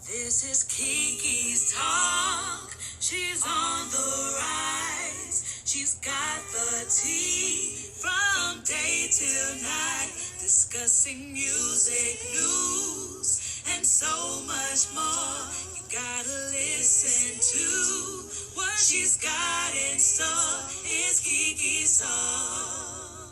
This is Kiki's talk. She's on the rise. She's got the tea from day till night. Discussing music, news, and so much more. You gotta listen to what she's got in store. It's Kiki's talk.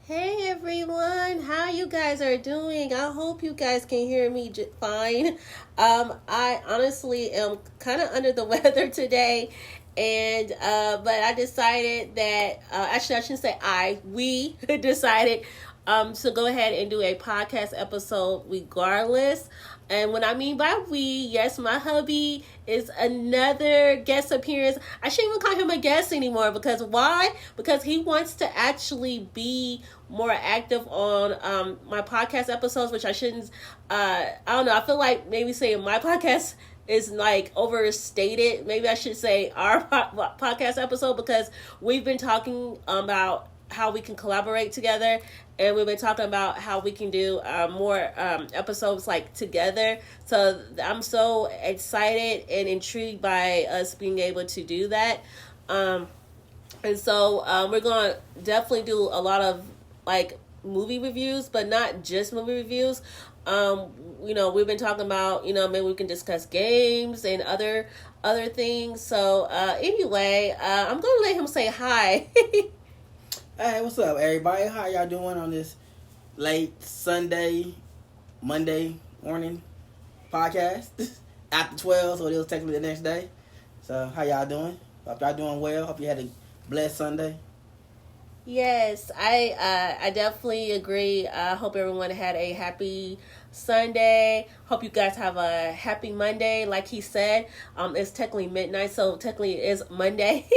Hey everyone, how you guys are doing? I hope you guys can hear me fine. I honestly am kind of under the weather today, and but I decided that actually I shouldn't say we decided to go ahead and do a podcast episode regardless. And when I mean by we, yes, my hubby is another guest appearance. I shouldn't even call him a guest anymore because why? Because he wants to actually be more active on my podcast episodes, which I shouldn't. I don't know. I feel like maybe saying my podcast is like overstated. Maybe I should say our podcast episode because we've been talking about how we can collaborate together, and we've been talking about how we can do more episodes like together. So I'm so excited and intrigued by us being able to do that. And so we're going to definitely do a lot of like movie reviews, but not just movie reviews. We've been talking about, maybe we can discuss games and other things. So anyway, I'm going to let him say hi. Hey, what's up, everybody? How y'all doing on this late Monday morning podcast? After 12, so it was technically the next day. So, how y'all doing? Hope y'all doing well. Hope you had a blessed Sunday. Yes, I definitely agree. I hope everyone had a happy Sunday. Hope you guys have a happy Monday. Like he said, it's technically midnight, so technically it is Monday.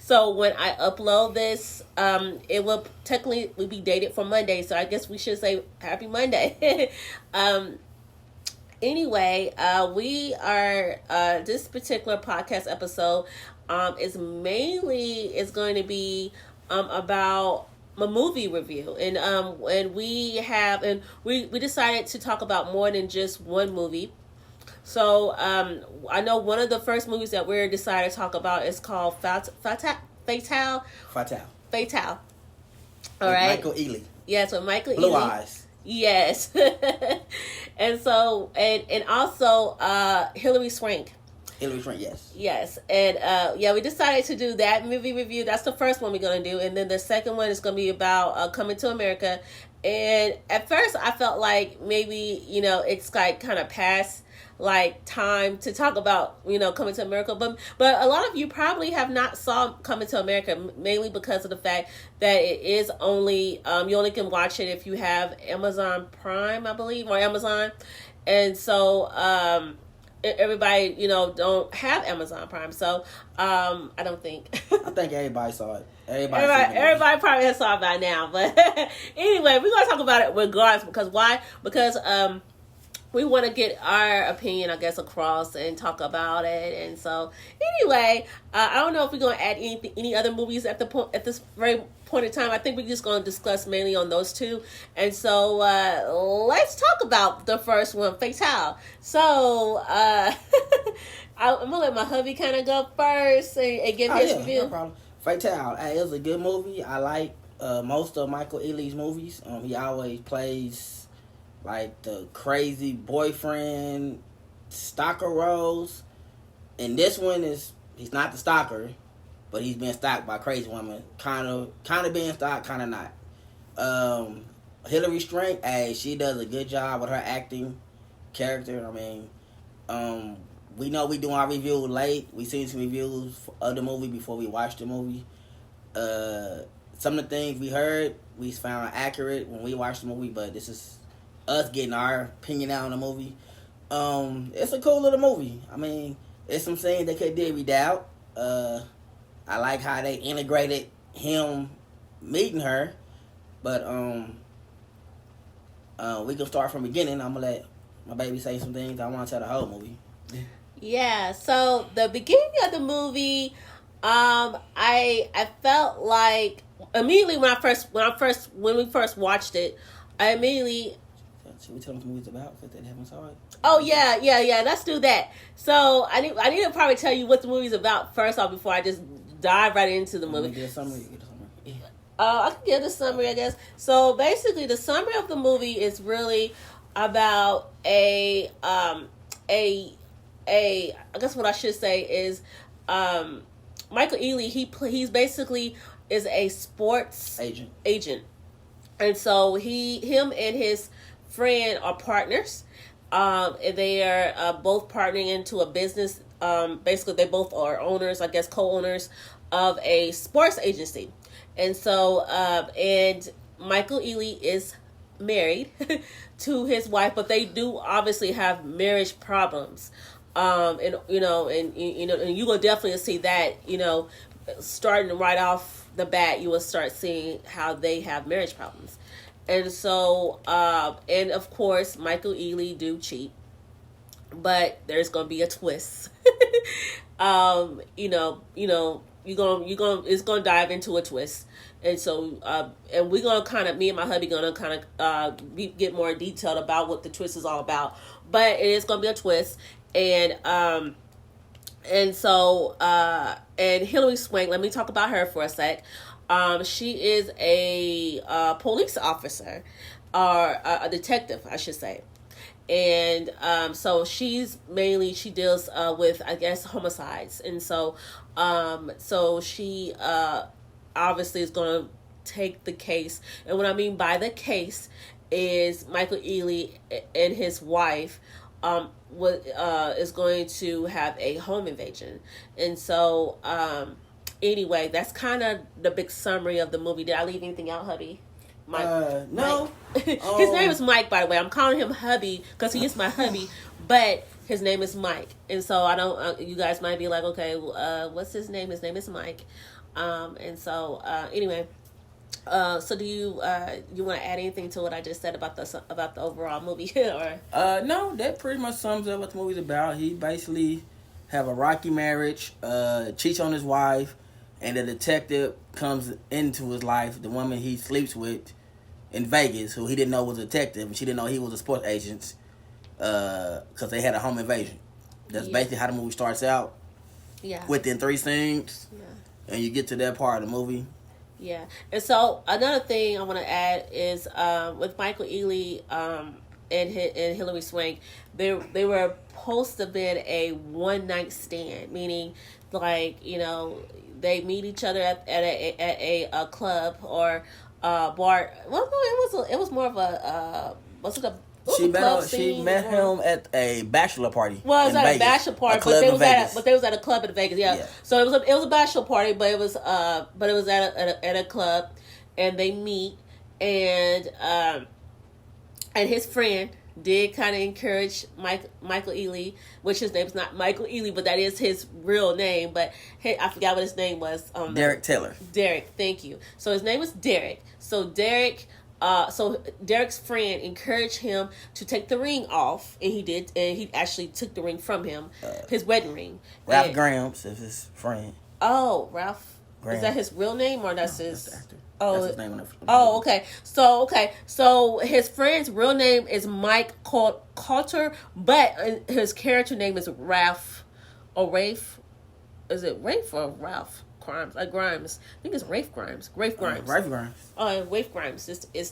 So when I upload this, it will technically be dated for Monday. So I guess we should say happy Monday. Anyway, we are this particular podcast episode is going to be about a movie review, and we decided to talk about more than just one movie. So I know one of the first movies that we're decided to talk about is called Fatale. All right, Michael Ealy. Yes, with Michael Blue Ealy. Eyes. Yes. And so and also Hilary Swank. Yes. Yes, and we decided to do that movie review. That's the first one we're going to do, and then the second one is going to be about Coming to America. And at first, I felt like maybe it's like kind of past like time to talk about Coming to America, but a lot of you probably have not saw Coming to America, mainly because of the fact that it is only you only can watch it if you have Amazon Prime, I believe, or Amazon, and so everybody don't have Amazon Prime, so I don't think I think everybody saw it. Everybody probably has saw it by now, but anyway, we're gonna talk about it regardless. Because why? Because we want to get our opinion, I guess, across and talk about it. And so anyway, I don't know if we're gonna add any other movies at this very point in time. I think we're just going to discuss mainly on those two. And so let's talk about the first one, Fatale. So I'm gonna let my hubby kind of go first and give his review. No problem. Fatale. It was a good movie. I like most of Michael Ealy's movies. He always plays like the crazy boyfriend stalker roles. And this one he's not the stalker, but he's being stalked by a crazy woman. Kind of being stalked, kind of not. Hilary Swank, she does a good job with her acting character. I mean, we know we doing our review late. We seen some reviews of the movie before we watched the movie. Some of the things we heard, we found accurate when we watched the movie, but this is us getting our opinion out on the movie. It's a cool little movie. I mean, there's some scenes they could did redoubt. I like how they integrated him meeting her, but we can start from the beginning. I'm gonna let my baby say some things. I want to tell the whole movie. Yeah. So the beginning of the movie, I felt like immediately when we first watched it, I immediately Should we tell them what the movie's about if they haven't saw it? Oh yeah. Let's do that. So I need to probably tell you what the movie's about first off before I just dive right into the movie. Get a summary. Yeah. I can give the summary, I guess. So basically, the summary of the movie is really about I guess what I should say is, Michael Ealy. He's basically is a sports agent, and so him and his friend are partners. They are both partnering into a business. Basically, they both are owners, I guess, co-owners of a sports agency. And so, and Michael Ealy is married to his wife, but they do obviously have marriage problems. And you will definitely see that, starting right off the bat, you will start seeing how they have marriage problems. And so, and of course, Michael Ealy do cheat, but there's gonna be a twist. It's gonna dive into a twist, and so, and we're gonna kind of, me and my hubby gonna kind of get more detailed about what the twist is all about. But it is gonna be a twist, and so, and Hilary Swank. Let me talk about her for a sec. She is a police officer, or a detective, I should say. And so she deals with, I guess, homicides. And so she obviously is going to take the case. And what I mean by the case is Michael Ealy and his wife is going to have a home invasion. And so anyway, that's kind of the big summary of the movie. Did I leave anything out, hubby? No. His name is Mike, by the way. I'm calling him hubby because he is my hubby, but his name is Mike. And so I don't, you guys might be like, okay, what's his name? His name is Mike. And so anyway, so do you want to add anything to what I just said about the overall movie? Or no, that pretty much sums up what the movie's about. He basically have a rocky marriage, cheats on his wife, and the detective comes into his life, the woman he sleeps with in Vegas, who he didn't know was a detective, and she didn't know he was a sports agent, because they had a home invasion. That's basically how the movie starts out. Yeah. Within 3 scenes. Yeah. And you get to that part of the movie. Yeah. And so another thing I want to add is with Michael Ealy and Hilary Swank, they were supposed to have been a one-night stand, meaning like, they meet each other at a club or bar. Well, no, it was more of a She met him at a bachelor party. Well, it was at Vegas. A bachelor party, but they was at a club in Vegas. Yeah. So it was a bachelor party, but it was at a club, and they meet, and his friend did kind of encourage Michael Ealy, which his name's not Michael Ealy, but that is his real name. But I forgot what his name was. Derek Taylor. Derek, thank you. So his name was Derek. So Derek's friend encouraged him to take the ring off, and he did. And he actually took the ring from him, his wedding ring. Ralph Grahams is his friend. Oh, Ralph. Graham. Is that his real name or that's his? That's the actor. Oh, that's his name on the okay. So his friend's real name is Mike Coulter, but his character name is Ralph or Rafe. Is it Rafe or Ralph Grimes? Grimes. I think it's Rafe Grimes. Rafe Grimes. Rafe Grimes. Rafe Grimes is his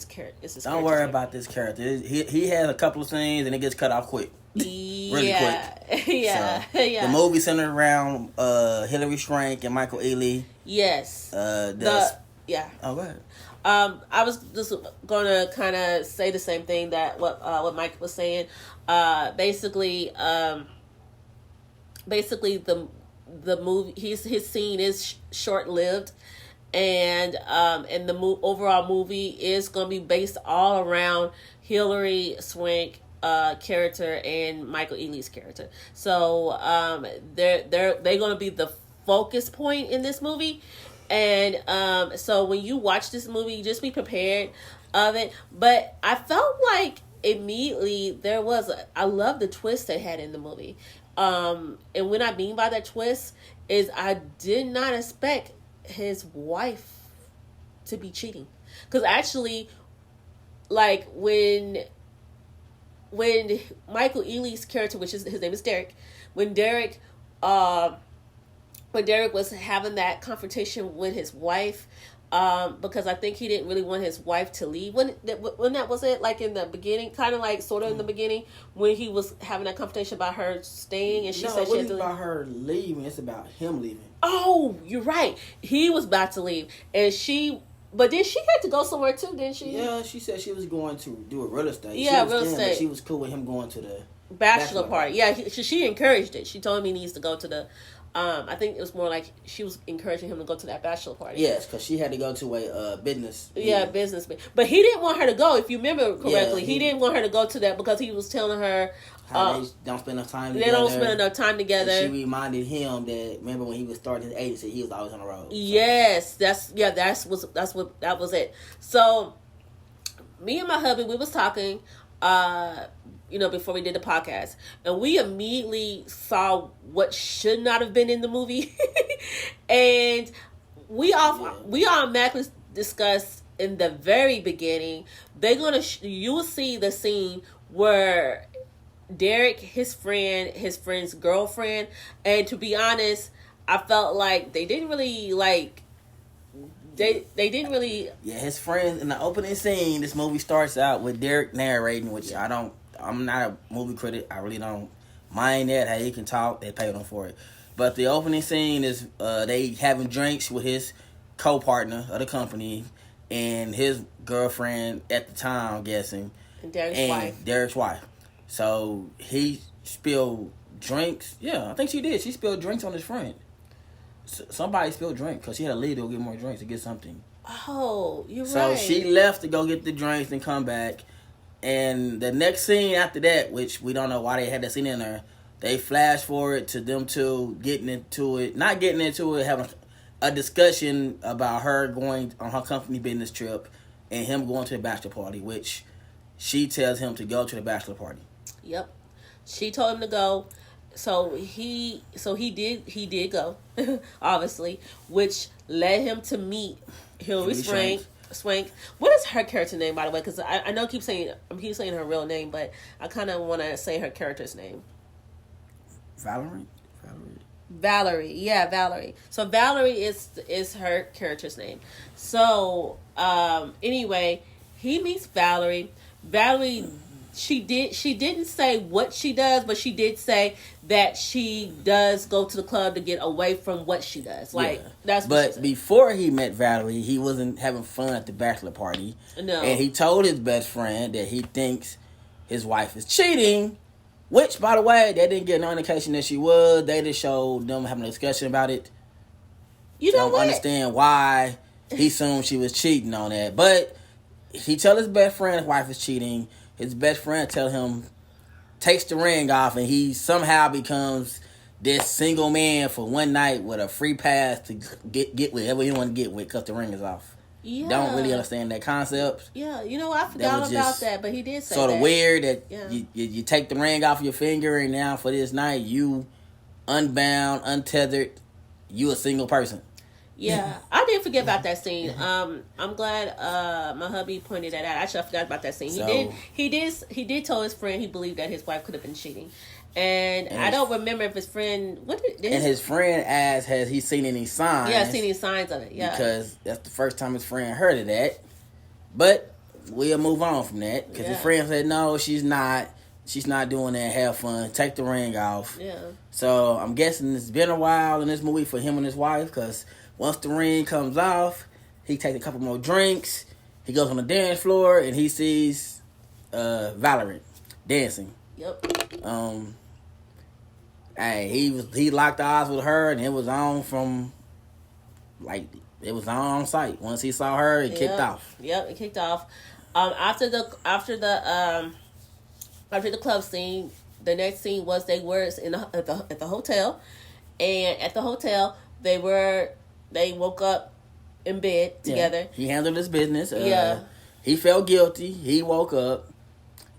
character. Don't worry about this character. He has a couple of scenes and it gets cut off quick. Really quick. Yeah. So, the movie centered around Hilary Swank and Michael Ealy. Yes. Oh, go ahead. I was just gonna kind of say the same thing that what Mike was saying. Basically, the movie, his scene is short lived, and the overall movie is gonna be based all around Hilary Swank character and Michael Ealy's character. So they're gonna be the focus point in this movie. And so when you watch this movie, just be prepared of it. But I felt like immediately I love the twist they had in the movie. And what I mean by that twist is I did not expect his wife to be cheating. Because actually, like when Michael Ealy's character, which is his name is Derek, when Derek was having that confrontation with his wife, because I think he didn't really want his wife to leave. When that was it, like in the beginning, kind of like sort of in the beginning, when he was having that confrontation about her staying, and she said she had to leave. About her leaving. It's about him leaving. Oh, you're right. He was about to leave, and but then she had to go somewhere too, didn't she? Yeah, she said she was going to do a real estate. Yeah, real estate. But she was cool with him going to the bachelor party. Yeah, she encouraged it. She told him he needs to go to the. I think it was more like she was encouraging him to go to that bachelor party. Yes, because she had to go to a business. Yeah, business. But he didn't want her to go. If you remember correctly, he didn't want her to go to that because he was telling her how they don't spend enough time together. They don't spend enough time together. And she reminded him that remember when he was starting his agency, he was always on the road. So. Yes, that was it. So me and my hubby, we was talking. Before we did the podcast, and we immediately saw what should not have been in the movie, and we automatically discussed in the very beginning. You will see the scene where Derek, his friend's girlfriend, and to be honest, I felt like they didn't really like. They didn't really. Yeah, his friends in the opening scene. This movie starts out with Derek narrating, which I'm not a movie critic. I really don't mind that. How he can talk, they paid him for it. But the opening scene is they having drinks with his co-partner of the company and his girlfriend at the time, I'm guessing. And Derek's wife. So he spilled drinks. Yeah, I think she did. She spilled drinks on his friend. Somebody spilled drink because she had to leave to go get more drinks to get something. Oh, you're right. So she left to go get the drinks and come back. And the next scene after that, which we don't know why they had that scene in there, they flash forward to them two not getting into it, having a discussion about her going on her company business trip and him going to the bachelor party, which she tells him to go to the bachelor party. Yep. She told him to go. So he did go, obviously, which led him to meet Hilary Swank. What is her character name, by the way? Because I know I keep saying her real name, but I kind of want to say her character's name. Valerie. Yeah, Valerie. So Valerie is her character's name. So anyway, he meets Valerie. Valerie. She didn't say what she does, but she did say that she does go to the club to get away from what she does. That's what she said. Before he met Valerie, he wasn't having fun at the bachelor party. No. And he told his best friend that he thinks his wife is cheating, which, by the way, they didn't get no indication that she was. They just showed them having a discussion about it. You know what? Don't understand why he assumed she was cheating on that. But he tell his best friend his wife is cheating. His best friend tell him, takes the ring off, and he somehow becomes this single man for one night with a free pass to get with whoever he want to get with because the ring is off. Yeah. Don't really understand that concept. Yeah, I forgot about that, but he did say sort that. of weird that you take the ring off your finger, and now for this night, you unbound, untethered, you a single person. Yeah, I did forget about that scene. I'm glad my hubby pointed that out. Actually, I forgot about that scene. He did tell his friend he believed that his wife could have been cheating, and I don't remember if his friend his friend asked, has he seen any signs? Yeah, seen any signs of it. Yeah, because that's the first time his friend heard of that. But we'll move on from that because his friend said no, she's not. She's not doing that. Have fun. Take the ring off. Yeah. So I'm guessing it's been a while in this movie for him and his wife because. Once the ring comes off, he takes a couple more drinks. He goes on the dance floor and he sees Valerie dancing. Yep. He locked eyes with her and it was on on sight. Once he saw her, it kicked off. Yep, it kicked off. After the club scene, the next scene was they were at the hotel, and at the hotel they woke up in bed together. Yeah. He handled his business. He felt guilty. He woke up,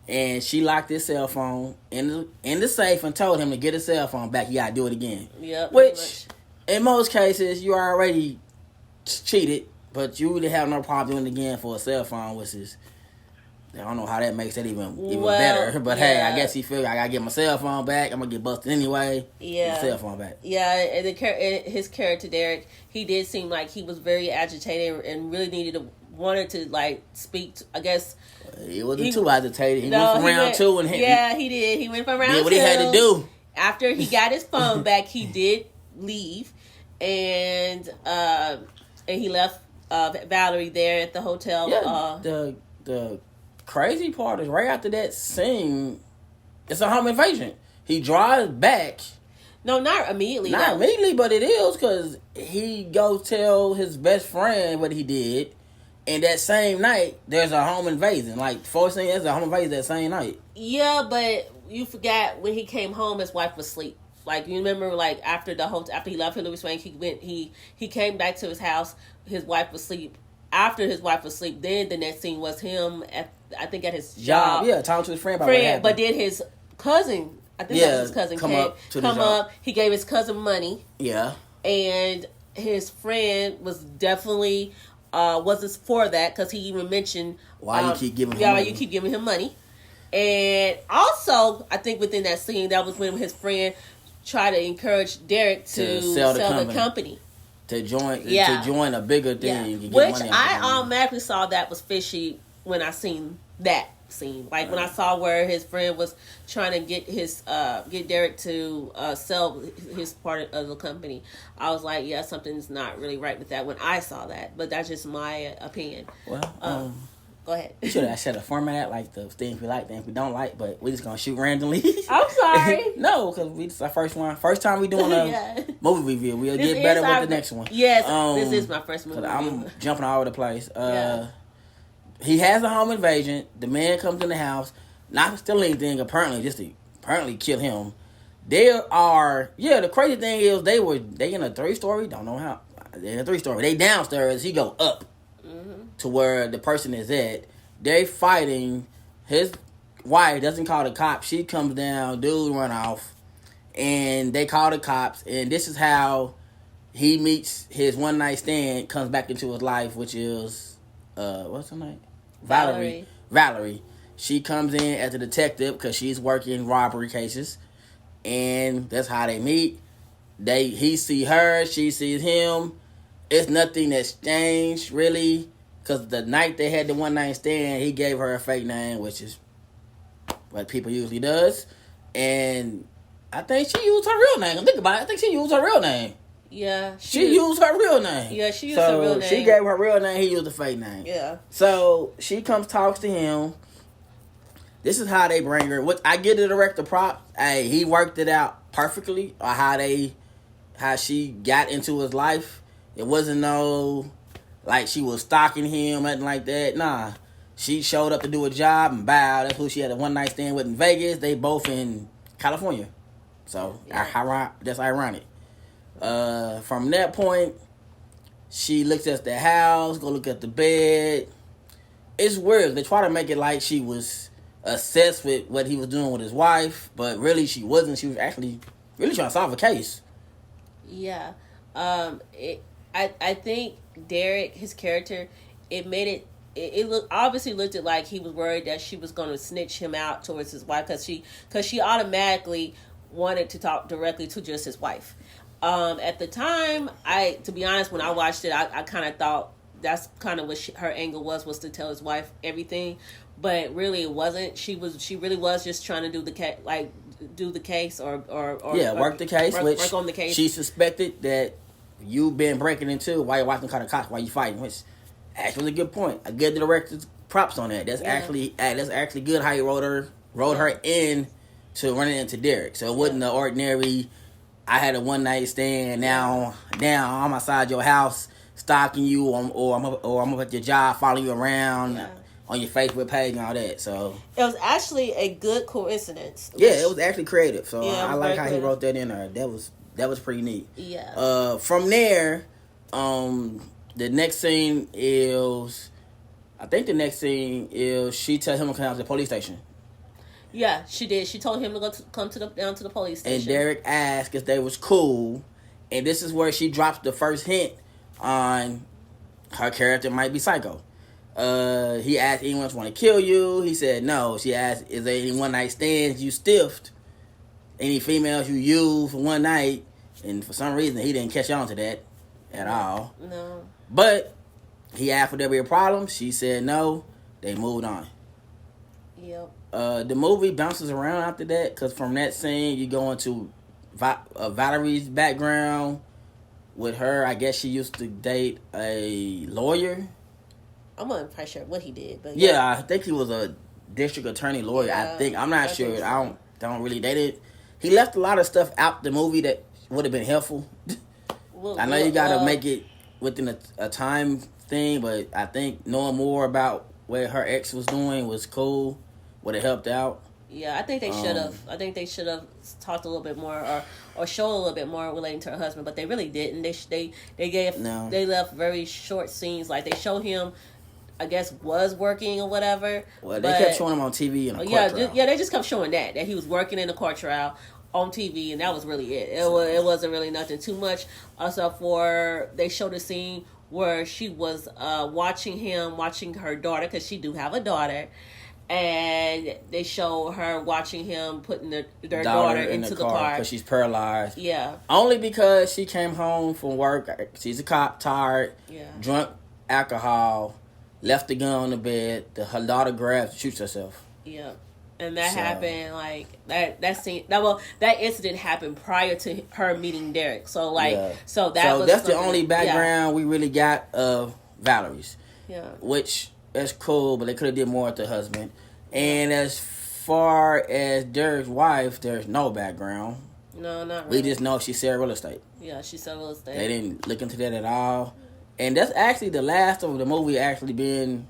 and she locked his cell phone in the safe and told him to get his cell phone back. You gotta do it again. Yep. Which, in most cases, you already cheated, but you would have no problem doing it again for a cell phone, which is I don't know how that makes it even Well, better. But yeah. hey, I guess he figured I gotta get my cell phone back. I'm gonna get busted anyway. Yeah. Get my cell phone back. Yeah, and his character Derek, he did seem like he was very agitated and really wanted to like speak. I guess he wasn't too agitated. He no, went from round two and yeah, he did. He went from round two. Did what he had to do. After he got his phone back, he did leave, and he left Valerie there at the hotel. Yeah, the crazy part is right after that scene, it's a home invasion. He drives back. No, not immediately. Not immediately, but it is because he goes tell his best friend what he did, and that same night there's a home invasion. Like first thing, there's a home invasion that same night. Yeah, but you forgot when he came home, his wife was asleep. Like you remember, like after he left Hillary Swank, he came back to his house. His wife was asleep. After his wife was asleep, then the next scene was him at his job. Yeah, talking to his friend about what happened. But then his cousin, I think that was his cousin, come up. He gave his cousin money. Yeah, and his friend was definitely wasn't for that because he even mentioned why you keep giving him money. Why you keep giving him money. And also, I think within that scene, that was when his friend tried to encourage Derek to sell the company. To join a bigger thing. Yeah. Which I automatically saw that was fishy when I seen that scene. Like when I saw where his friend was trying to get Derek to sell his part of the company. I was like, yeah, something's not really right with that when I saw that. But that's just my opinion. Well, go ahead. We should have set a format like the things we like, things we don't like, but we're just gonna shoot randomly. I'm sorry. No, because this is our first time we doing a movie review. We'll get better with the next one. Yes, this is my first movie. I'm jumping all over the place. He has a home invasion. The man comes in the house, not stealing anything. Apparently, just to kill him. The crazy thing is they in a 3-story. Don't know how they're in a 3-story. They downstairs. He go up. To where the person is at. They fighting. His wife doesn't call the cops. She comes down. Dude run off. And they call the cops. And this is how he meets his one night stand. Comes back into his life. Which is what's her name? Valerie. She comes in as a detective. Because she's working robbery cases. And that's how they meet. He see her. She sees him. It's nothing that's changed really. Because the night they had the one night stand, he gave her a fake name, which is what people usually does. And I think she used her real name. Think about it. I think she used her real name. Yeah. She used her real name. Yeah, she used her real name. She gave her real name. He used a fake name. Yeah. So she comes, talks to him. This is how they bring her. What I give the director props. Hey, he worked it out perfectly. Or how she got into his life. It wasn't no... like she was stalking him, nothing like that. Nah. She showed up to do a job and bow. That's who she had a one night stand with in Vegas. They both in California. So that's ironic. From that point, she looks at the house, go look at the bed. It's weird. They try to make it like she was obsessed with what he was doing with his wife, but really she wasn't. She was actually really trying to solve a case. Yeah. I think Derek, his character, it obviously looked like he was worried that she was going to snitch him out towards his wife because she automatically wanted to talk directly to just his wife. At the time, to be honest, when I watched it, I kind of thought that's kind of what her angle was to tell his wife everything, but really it wasn't. She really was just trying to do the case or work the case. Work on the case. She suspected that you've been breaking into why your wife didn't call the cops, why you fighting, which actually a good point. I give the director's props on that. That's actually good how he wrote her in to running into Derek. So it wasn't the ordinary, I had a one night stand, now I'm outside your house stalking you or I'm up at your job following you around on your Facebook page and all that. So it was actually a good coincidence. Yeah, it was actually creative. So I like how he wrote that in there. That was pretty neat. Yeah. From there, the next scene is, she tells him to come out to the police station. Yeah, she did. She told him to come down to the police station. And Derek asked if they was cool, and this is where she drops the first hint on her character might be psycho. He asked anyone want to kill you. He said no. She asked, is there any one night stands you stiffed? Any females you used for one night? And for some reason, he didn't catch on to that at all. No. But he asked would there be a problem. She said no. They moved on. Yep. The movie bounces around after that because from that scene, you go into Valerie's background with her. I guess she used to date a lawyer. I'm not quite sure what he did, but yeah, I think he was a district attorney lawyer. Yeah, I think I'm not sure. So. I don't really. They did. He left a lot of stuff out the movie that would have been helpful. I know you got to make it within a time thing, but I think knowing more about what her ex was doing was cool. Would have helped out. Yeah, I think they should have. I think they should have talked a little bit more or show a little bit more relating to her husband, but they really didn't. They left very short scenes. Like they showed him, I guess, was working or whatever. Well, they kept showing him on TV in a court trial. They just kept showing that he was working in a court trial on TV, and that was really it. It wasn't really nothing too much. Also, they showed a scene where she was watching her daughter, because she do have a daughter. And they show her watching him putting their daughter into the car because she's paralyzed. Yeah. Only because she came home from work. She's a cop, tired, drunk, alcohol, left the gun on the bed. Her daughter grabs, shoots herself. Yeah. And that happened that incident happened prior to her meeting Derek. So that's the only background we really got of Valerie's. Yeah. Which that's cool, but they could have did more with the husband. And as far as Derek's wife, there's no background. No, not really. We just know she sell real estate. Yeah, she sell real estate. They didn't look into that at all. And that's actually the last of the movie actually being...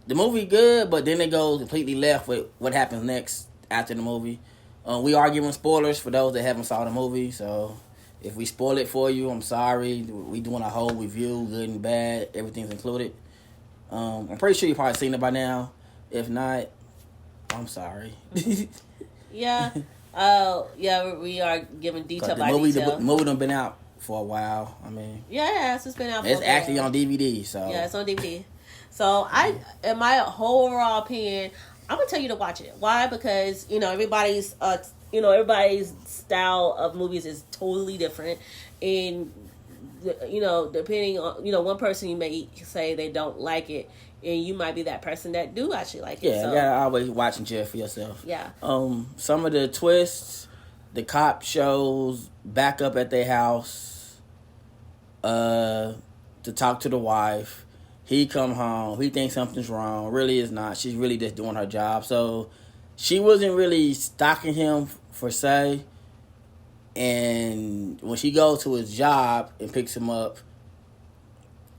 The movie good, but then it goes completely left with what happens next after the movie. We are giving spoilers for those that haven't saw the movie, so if we spoil it for you, I'm sorry. We doing a whole review, good and bad, everything's included. I'm pretty sure you've probably seen it by now. If not, I'm sorry. Yeah. We are giving detail by detail. The movie done been out for a while. I mean... Yeah, it's been out for a while. It's actually on DVD, so... Yeah, it's on DVD. So, in my whole overall opinion, I'm going to tell you to watch it. Why? Because, everybody's style of movies is totally different. And, depending on, one person you may say they don't like it, and you might be that person that do actually like it. Yeah, you gotta always watch and judge for yourself. Yeah. Some of the twists, the cop shows back up at their house to talk to the wife. He come home. He thinks something's wrong. Really is not. She's really just doing her job. So she wasn't really stalking him per se. And when she goes to his job and picks him up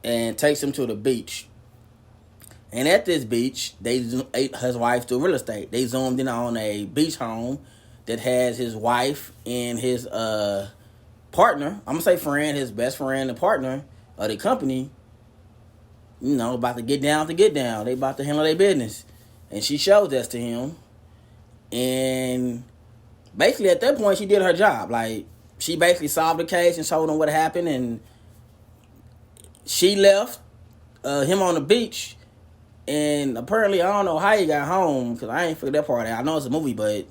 and takes him to the beach. And at this beach, his wife do real estate. They zoomed in on a beach home that has his wife and his partner. I'm going to say friend, his best friend and partner of the company. About to get down. They about to handle their business. And she shows that to him. And basically at that point, she did her job. Like, she basically solved the case and showed him what happened. And she left him on the beach. And apparently, I don't know how he got home, because I ain't figured that part out. I know it's a movie, but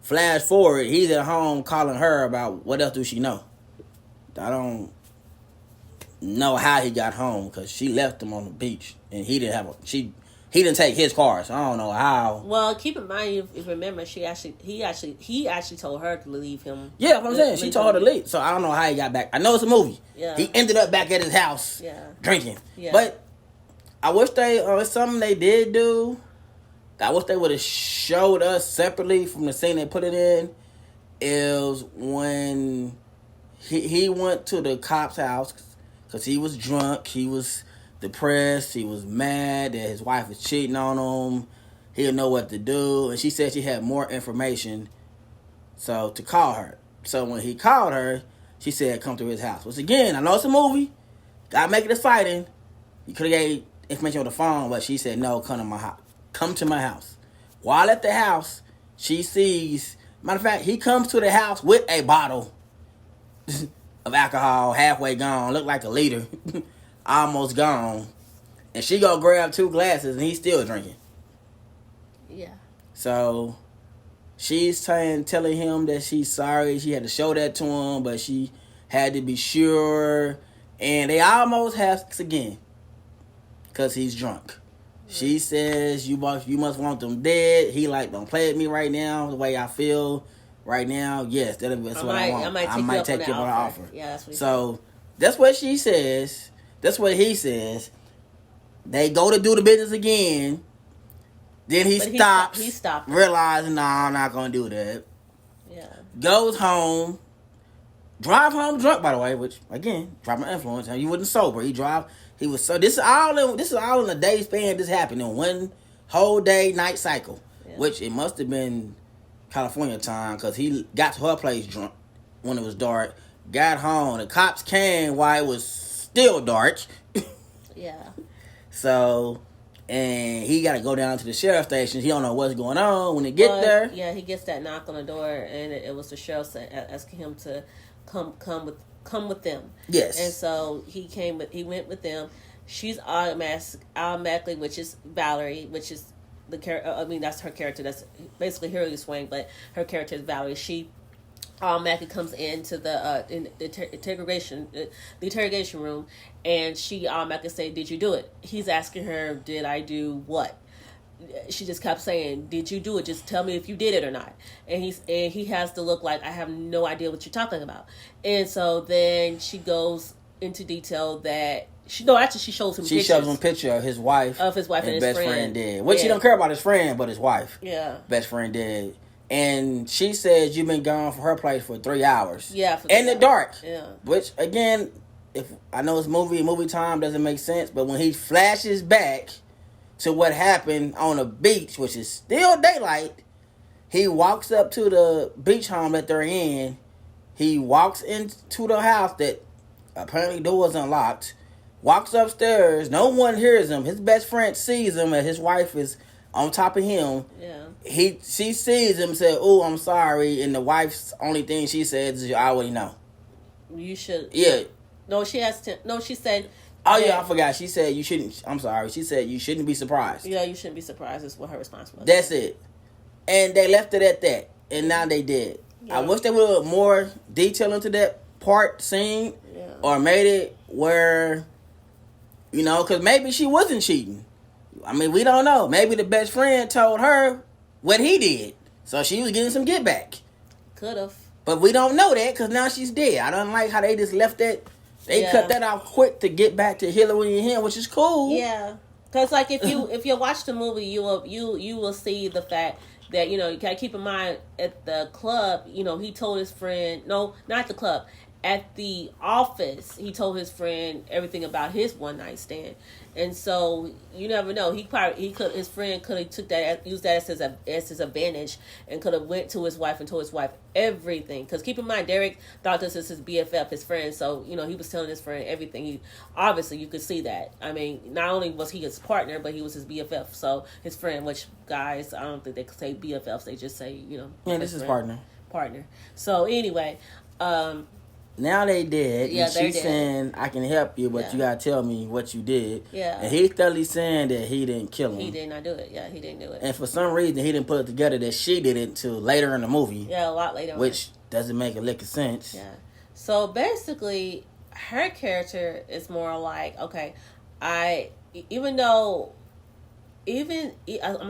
flash forward, he's at home calling her about what else do she know. I don't know how he got home, because she left him on the beach, and he didn't take his car, so I don't know how. Well, keep in mind, if you remember, he actually told her to leave him. Yeah, that's what I'm saying. She told her to leave, so I don't know how he got back. I know it's a movie. Yeah. He ended up back at his house, drinking. Yeah. But I wish it's something they did do. I wish they would have showed us separately from the scene they put it in. Is when he went to the cop's house because he was drunk, he was depressed, he was mad that his wife was cheating on him. He didn't know what to do, and she said she had more information, so to call her. So when he called her, she said come to his house. Which again, I know it's a movie, gotta make it exciting. You could have gave information on the phone, but she said no, come to my house. Come to my house. While at the house, she sees. Matter of fact, he comes to the house with a bottle of alcohol, halfway gone, looked like a liter, almost gone. And she go grab 2 glasses and he's still drinking. Yeah. So she's telling him that she's sorry. She had to show that to him, but she had to be sure. And they almost have sex again because he's drunk. She says, you must want them dead. He like, don't play with me right now, the way I feel right now. Yes, that's what I want. I might take you up on the offer. Yeah, that's what he said. That's what she says. That's what he says. They go to do the business again. Then he stops. He stopped. Realizing, no, I'm not going to do that. Yeah. Goes home. Drive home drunk, by the way, which, again, drop my influence. He wasn't sober. He was so. This is all in a day span. This happened in one whole day night cycle, which it must have been California time because he got to her place drunk when it was dark. Got home. The cops came while it was still dark. Yeah. So, and he got to go down to the sheriff station. He don't know what's going on when he get there. Yeah, he gets that knock on the door, and it was the sheriff asking him to come with them. Yes. And so he went with them. She's automatically, which is Valerie, which is the character. I mean, that's her character. That's basically Hilary Swank, but her character is Valerie. She automatically comes into the interrogation room, and she automatically say, "Did you do it?" He's asking her, "Did I do what?" She just kept saying, "Did you do it? Just tell me if you did it or not." And he has to look like, "I have no idea what you're talking about." And so then she goes into detail that she shows him. She shows him a picture of his wife, and his best friend dead. Which she don't care about his friend, but his wife. Yeah, best friend dead. And she says you've been gone from her place for 3 hours. Yeah, in the dark. Yeah, which again, if I know it's movie time doesn't make sense, but when he flashes back to what happened on a beach, which is still daylight, he walks up to the beach home that they're in. He walks into the house that apparently door is unlocked. Walks upstairs. No one hears him. His best friend sees him as his wife is on top of him. Yeah. She sees him and said, "Oh, I'm sorry." And the wife's only thing she says is, "I already know." You should. Yeah. No, she asked him. No, she said. Oh, yeah, I forgot. She said you shouldn't. I'm sorry. She said you shouldn't be surprised. Yeah, you shouldn't be surprised is what her response was. That's it. And they left it at that. And now they did. Yeah. I wish they would have more detail into that scene. Yeah. Or made it where, because maybe she wasn't cheating. I mean, we don't know. Maybe the best friend told her what he did. So she was getting some get back. Could have. But we don't know that because now she's dead. I don't like how they just left that. They cut that out quick to get back to Hillary and him, which is cool. Yeah, because like if you watch the movie, you will see the fact that you gotta keep in mind at the club. He told his friend, no, not at the club, at the office. He told his friend everything about his one night stand, and so you never know. His friend could have used that as his advantage and could have went to his wife and told his wife everything. Because keep in mind, Derek thought this is his BFF, his friend. So he was telling his friend everything. He obviously you could see that. I mean, not only was he his partner, but he was his BFF. So his friend, which guys, I don't think they could say BFFs. They just say Yeah, this is partner. So anyway. Now they did. Yeah, and she's saying, "I can help you, but you gotta tell me what you did." Yeah. And he's thoroughly saying that he didn't kill him. He did not do it. Yeah, he didn't do it. And for some reason, he didn't put it together that she did it until later in the movie. Yeah, a lot later. Which doesn't make a lick of sense. Yeah. So basically, her character is more like, okay, I'm gonna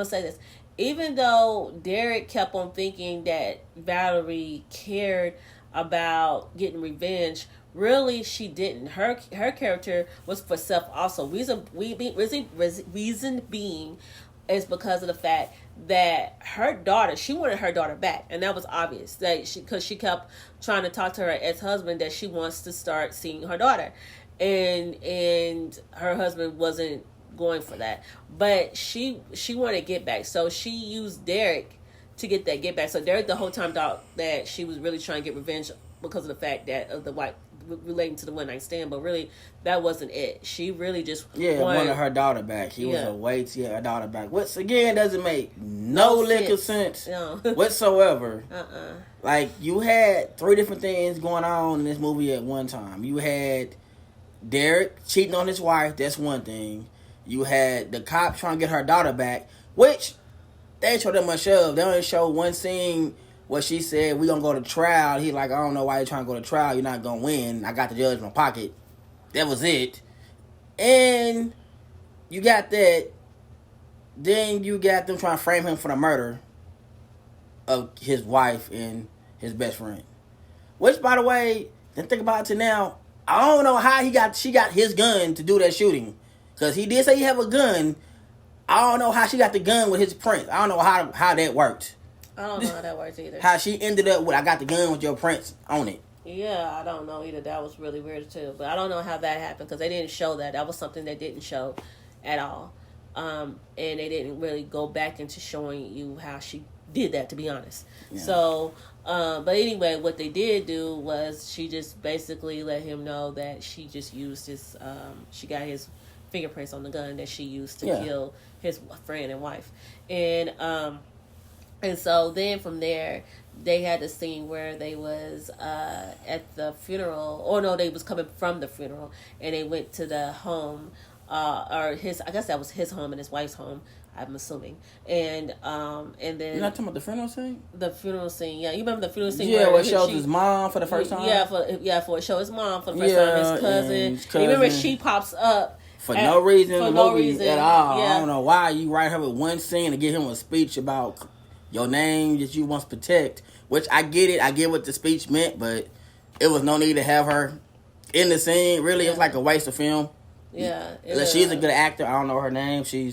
say this. Even though Derek kept on thinking that Valerie cared about getting revenge, really she didn't. Her character was for self also. Reason being is because of the fact that her daughter, she wanted her daughter back, and that was obvious that because she kept trying to talk to her ex-husband that she wants to start seeing her daughter, and her husband wasn't going for that, but she wanted to get back, so she used Derek to get that get back. So Derek the whole time thought that she was really trying to get revenge because of the fact that of the wife relating to the one night stand, but really that wasn't it. She really just wanted her daughter back. He was a way to get her daughter back, which again doesn't make no lick of sense whatsoever. Like you had 3 different things going on in this movie at one time. You had Derek cheating on his wife. That's one thing. You had the cop trying to get her daughter back, which they ain't show that much of. They only show one scene where she said, "We gonna go to trial." He like, "I don't know why you're trying to go to trial. You're not gonna win. I got the judge in my pocket." That was it. And you got that. Then you got them trying to frame him for the murder of his wife and his best friend. Which, by the way, then think about it to now, I don't know how she got his gun to do that shooting. Because he did say he have a gun. I don't know how she got the gun with his prints. I don't know how that worked. I don't know how that works either. How she ended up with, I got the gun with your prints on it. Yeah, I don't know either. That was really weird too. But I don't know how that happened because they didn't show that. That was something they didn't show at all. And they didn't really go back into showing you how she did that, to be honest. Yeah. So, but anyway, what they did do was she just basically let him know that she just used his, she got his fingerprints on the gun that she used to kill his friend and wife. And so then from there, they had the scene where they was at the funeral, or no, they was coming from the funeral, and they went to the home, or his, I guess that was his home and his wife's home, I'm assuming. And then you're not talking about the funeral scene? The funeral scene, yeah. You remember the funeral scene? Yeah, where it shows his mom for the first time. For it show his mom for the first time. His cousin. You remember she pops up for no reason for in the no movie reason. at all. Yeah. I don't know why you write her with one scene to give him a speech about your name that you want to protect. Which I get it. I get what the speech meant, but it was no need to have her in the scene. Really, it was like a waste of film. Yeah, she's a good actor. I don't know her name. She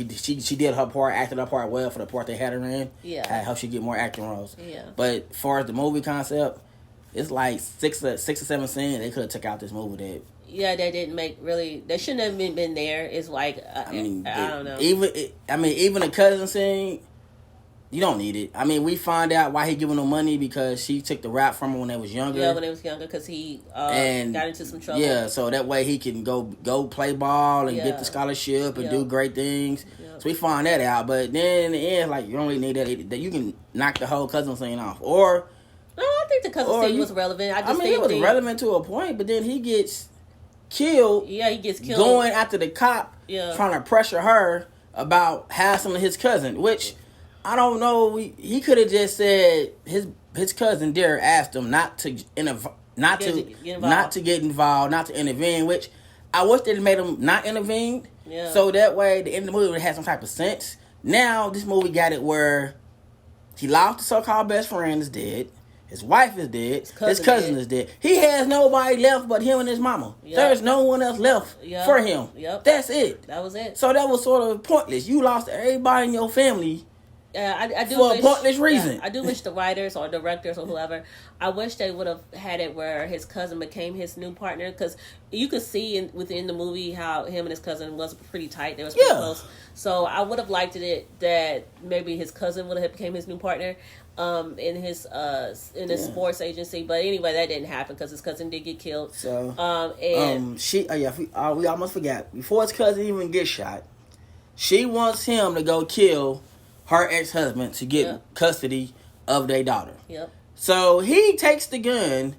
did her part, acted her part well for the part they had her in. Yeah, I hope she get more acting roles. Yeah, but as far as the movie concept, it's like six or seven scenes they could have took out this movie. That they didn't make really. They shouldn't have been there. It's like I don't know. Even the cousin scene. You don't need it. I mean, we find out why he giving them money because she took the rap from him when they was younger. Yeah, when they was younger, because he got into some trouble. Yeah, so that way he can go play ball and get the scholarship and do great things. Yep. So we find that out. But then in the end, like, you don't really need that. You can knock the whole cousin scene off. Or no, I think the cousin scene was relevant. I think it was relevant to a point, but then he gets killed. Yeah, he gets killed. Going after the cop, trying to pressure her about hassling his cousin, which I don't know. He could have just said his cousin Derek asked him not to get involved, not to intervene. Which I wish they made him not intervene. Yeah. So that way, the end of the movie would have some type of sense. Now this movie got it where he lost the so-called best friend is dead. His wife is dead. His cousin is dead. He has nobody left but him and his mama. Yep. There's no one else left for him. Yep. That's it. That was it. So that was sort of pointless. You lost everybody in your family. I do for wish, a pointless reason. I do wish the writers or directors or whoever, I wish they would have had it where his cousin became his new partner, because you could see within the movie how him and his cousin was pretty tight. They was pretty close. So I would have liked it that maybe his cousin would have became his new partner in his sports agency. But anyway, that didn't happen because his cousin did get killed. So we almost forgot, before his cousin even gets shot, she wants him to go kill her ex-husband to get custody of their daughter. Yep. So he takes the gun,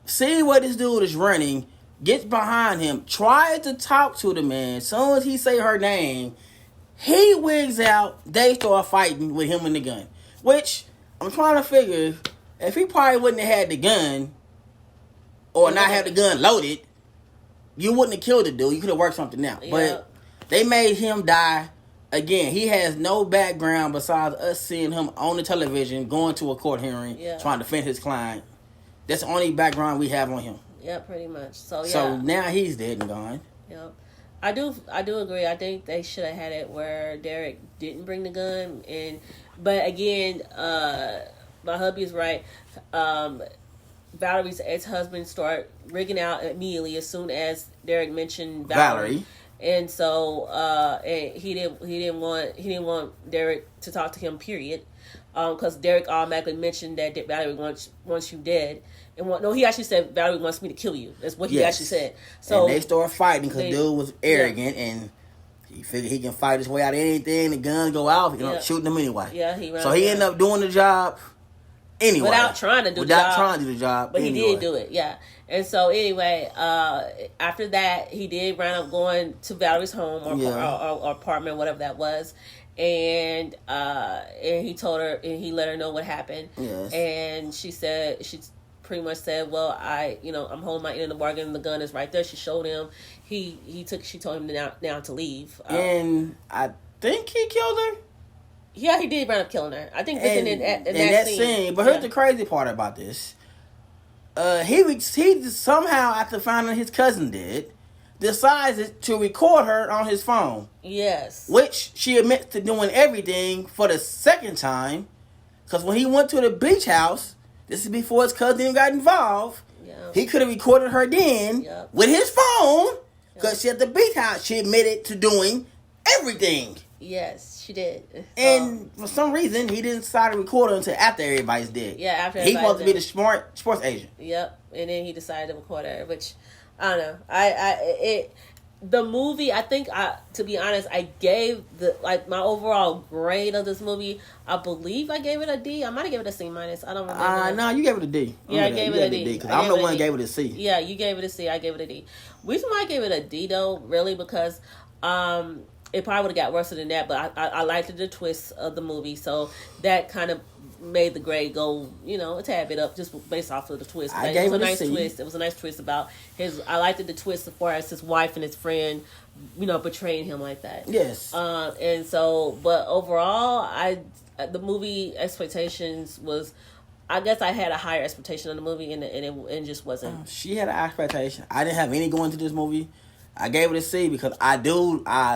see what this dude is running, gets behind him, tries to talk to the man. As soon as he say her name, he wigs out. They start fighting with him and the gun. Which, I'm trying to figure, if he probably wouldn't have had the gun, or not have the gun loaded, you wouldn't have killed the dude. You could have worked something out. But they made him die. Again, he has no background besides us seeing him on the television going to a court hearing, trying to defend his client. That's the only background we have on him. Yeah, pretty much. So now he's dead and gone. Yep. I do agree. I think they should have had it where Derek didn't bring the gun, but again, my hubby is right. Valerie's ex-husband started rigging out immediately as soon as Derek mentioned Valerie. And so and he didn't want Derek to talk to him, period, because Derek automatically mentioned that Valerie wants you dead, and he actually said Valerie wants me to kill you. That's what he actually said. So and they started fighting because dude was arrogant and he figured he can fight his way out of anything. The guns go out, shooting him anyway. Yeah, he ended up doing the job Anyway, without trying to do the job, but he did do it, yeah. And so anyway, after that, he did wind up going to Valerie's home or apartment, whatever that was, and he told her, and he let her know what happened. Yes. And she pretty much said, well, I'm holding my end of the bargain, and the gun is right there. She showed him. She told him now to leave. And I think he killed her. Yeah, he did wind up killing her. I think in that scene. But here's the crazy part about this. He somehow, after finding his cousin dead, decides to record her on his phone. Yes. Which she admits to doing everything for the second time. Because when he went to the beach house, this is before his cousin got involved, he could have recorded her then with his phone. Because she at the beach house, she admitted to doing everything. Yes, she did. And for some reason, he didn't decide to record her until after everybody's dead. Yeah, after he supposed to be the smart sports agent. Yep, and then he decided to record her, which I don't know. The movie, I think, to be honest, I gave my overall grade of this movie. I believe I gave it a D. I might have gave it a C minus. I don't remember. No, you gave it a D. Yeah, I gave it a D. Because I'm the one who gave it a C. Yeah, you gave it a C. I gave it a D. Reason why I gave it a D though, really, because it probably would have got worse than that. But I liked the twist of the movie, so that kind of made the grade go, a tad bit up just based off of the twist. It was a nice twist. It was a nice twist about I liked the twist as far as his wife and his friend, betraying him like that. Yes. And so, but overall, the movie expectations was, I guess I had a higher expectation of the movie, and it just wasn't. She had an expectation. I didn't have any going to this movie. I gave it a C because I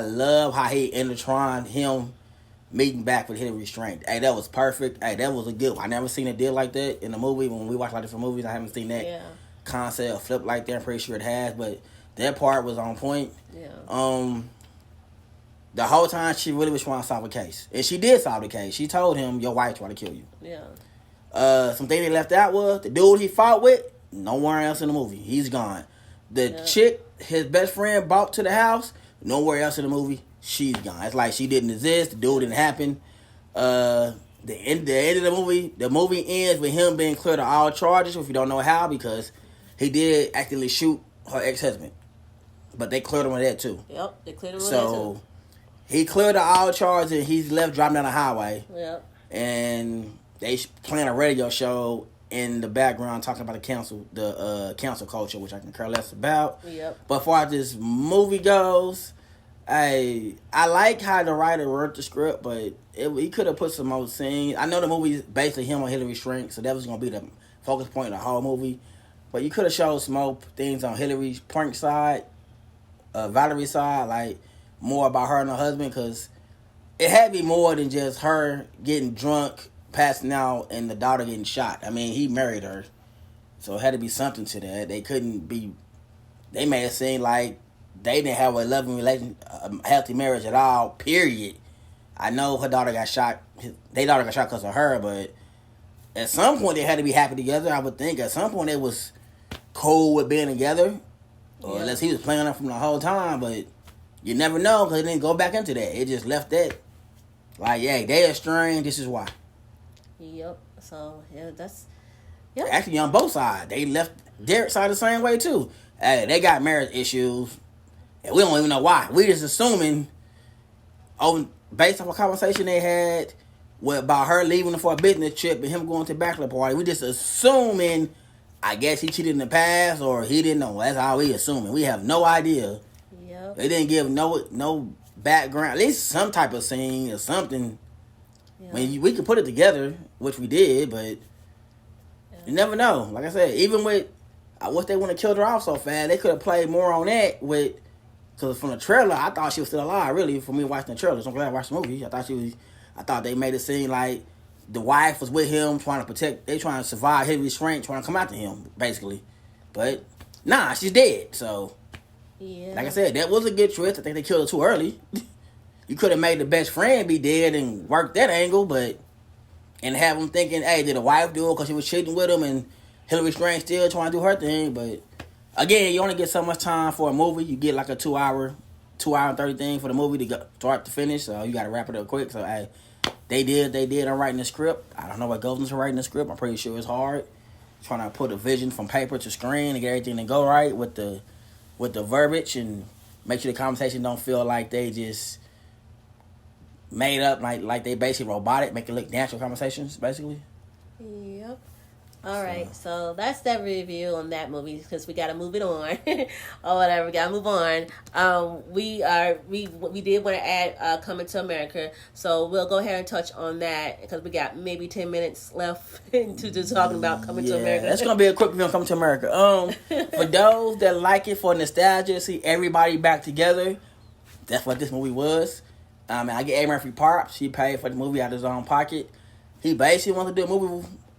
love how he intertwined him meeting back with hidden restraint. Hey, that was perfect. Hey, that was a good one. I never seen a deal like that in a movie. When we watch like different movies, I haven't seen that concept or flip like that. I'm pretty sure it has, but that part was on point. Yeah. The whole time she really was trying to solve a case, and she did solve the case. She told him, "Your wife tried to kill you." Yeah. Something they left out was the dude he fought with. Nowhere else in the movie. He's gone. The chick his best friend brought to the house. Nowhere else in the movie. She's gone. It's like she didn't exist. The dude didn't happen. The end of the movie ends with him being cleared of all charges, if you don't know how, because he did actively shoot her ex-husband. But they cleared him of that too. Yep, they cleared him of that too. So he cleared of all charges and he's left driving down the highway. Yep. And they playing a radio show in the background talking about the council culture, which I can care less about. Yep. But as far as this movie goes, I like how the writer wrote the script, but he could have put some more scenes. I know the movie is basically him on Hillary Shrink, so that was going to be the focus point of the whole movie. But you could have showed some more things on Hillary's prank side, Valerie's side, like more about her and her husband, because it had to be more than just her getting drunk, passing out, and the daughter getting shot. I mean, he married her, so it had to be something to that. They made it seem like they didn't have a loving healthy marriage at all, period. I know her daughter got shot. Their daughter got shot because of her, but at some point they had to be happy together. I would think at some point they was cool with being together, or unless he was playing her from the whole time. But you never know, because it didn't go back into that. It just left that like, yeah, they are strange. This is why. Yep. So Actually, on both sides, they left Derek's side the same way too. Hey, they got marriage issues, and we don't even know why. We just assuming, based off a conversation they had about her leaving for a business trip and him going to the bachelor party. We just assuming, I guess he cheated in the past or he didn't know. That's all we assuming. We have no idea. Yep. They didn't give no background, at least some type of scene or something. Yeah. I mean, we could put it together, which we did, but you never know. Like I said, even with what they want to kill her off so fast, they could have played more on that with. Because from the trailer, I thought she was still alive, really, for me watching the trailer. So I'm glad I watched the movie. I thought they made it seem like the wife was with him trying to protect, they trying to survive Hillary's strength, trying to come after him, basically. But, nah, she's dead. So, like I said, that was a good twist. I think they killed her too early. You could have made the best friend be dead and worked that angle, and have them thinking, hey, did the wife do it because she was cheating with him and Hillary Strange still trying to do her thing, but again, you only get so much time for a movie. You get like a 2 hour and 30 thing for the movie to go start to finish. So you got to wrap it up quick. So they did on writing the script. I don't know what goes into writing the script. I'm pretty sure it's hard. Trying to put a vision from paper to screen and get everything to go right with the verbiage and make sure the conversation don't feel like they just made up, like they basically robotic, make it look natural conversations, basically. Yep. All right, so that's that review on that movie because we got to move it on or whatever. We got to move on. We did want to add Coming to America, so we'll go ahead and touch on that because we got maybe 10 minutes left into just talking about Coming to America. That's gonna be a quick review on Coming to America. For those that like it for nostalgia, see everybody back together. That's what this movie was. I get Eddie Murphy props. He paid for the movie out of his own pocket. He basically wanted to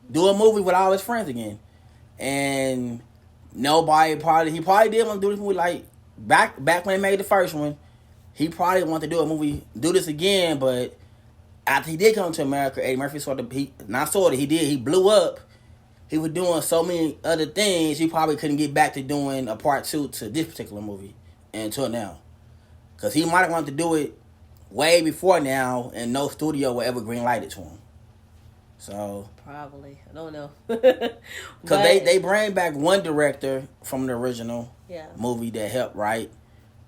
do a movie with all his friends again. And he probably did want to do this movie like back when he made the first one. He probably wanted to do this again, but after he did Come to America, Eddie Murphy he blew up. He was doing so many other things, he probably couldn't get back to doing a part 2 to this particular movie until now. Because he might have wanted to do it way before now, and no studio will ever greenlight it to him. So probably, I don't know. Because they bring back one director from the original movie that helped write,